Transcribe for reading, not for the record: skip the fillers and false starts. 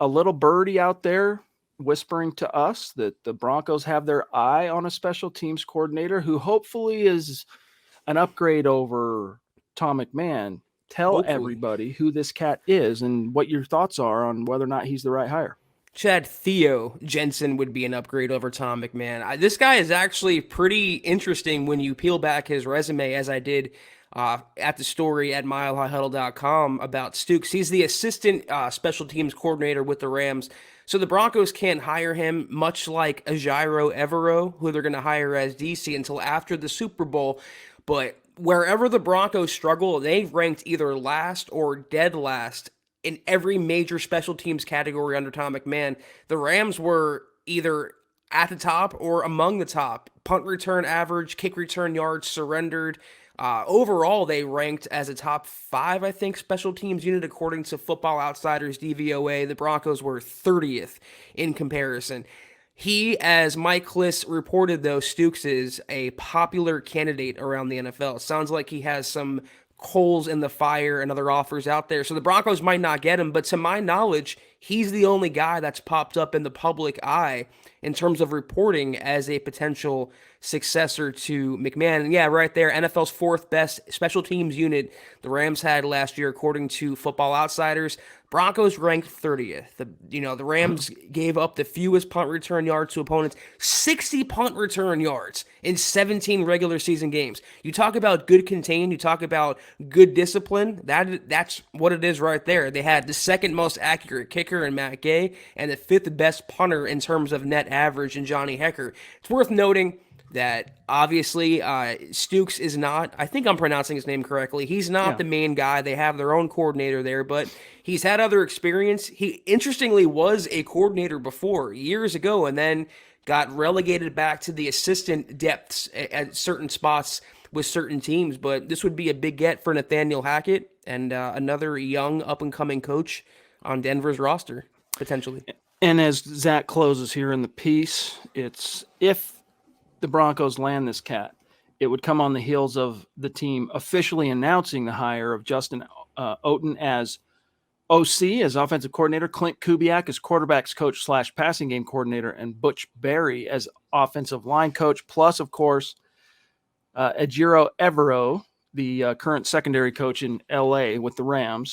a little birdie out there whispering to us that the Broncos have their eye on a special teams coordinator who hopefully is an upgrade over Tom McMahon. Tell Hopefully. everybody who this cat is and what your thoughts are on whether or not he's the right hire. Chad, Theo Jensen would be an upgrade over Tom McMahon. This guy is actually pretty interesting when you peel back his resume, as I did at the story at milehighhuddle.com about Stukes. He's the assistant special teams coordinator with the Rams. So the Broncos can't hire him, much like Ajiro Evero, who they're going to hire as DC, until after the Super Bowl. But wherever the Broncos struggle, they've ranked either last or dead last in every major special teams category under Tom McMahon. The Rams were either at the top or among the top. Punt return average, kick return yards surrendered. Overall, they ranked as a top 5, I think, special teams unit according to Football Outsiders DVOA. The Broncos were 30th in comparison. He, as Mike Kliss reported, though, Stukes is a popular candidate around the NFL. It sounds like he has some coals in the fire and other offers out there. So the Broncos might not get him, but to my knowledge, he's the only guy that's popped up in the public eye in terms of reporting as a potential successor to McMahon. And yeah, right there, NFL's 4th best special teams unit the Rams had last year, according to Football Outsiders. Broncos ranked 30th. The Rams gave up the fewest punt return yards to opponents, 60 punt return yards in 17 regular season games. You talk about good contain, you talk about good discipline. That's what it is right there. They had the 2nd most accurate kicker in Matt Gay and the 5th best punter in terms of net average in Johnny Hecker. It's worth noting that obviously Stukes is not, I think I'm pronouncing his name correctly, he's not the main guy. They have their own coordinator there, but he's had other experience. He, interestingly, was a coordinator before, years ago, and then got relegated back to the assistant depths at certain spots with certain teams. But this would be a big get for Nathaniel Hackett and another young up-and-coming coach on Denver's roster, potentially. And as Zach closes here in the piece, it's if the Broncos land this cat, it would come on the heels of the team officially announcing the hire of Justin Oten as OC, as offensive coordinator, Clint Kubiak as quarterbacks coach / passing game coordinator, and Butch Barry as offensive line coach, plus, of course, Ajiro Evero, the current secondary coach in L.A. with the Rams,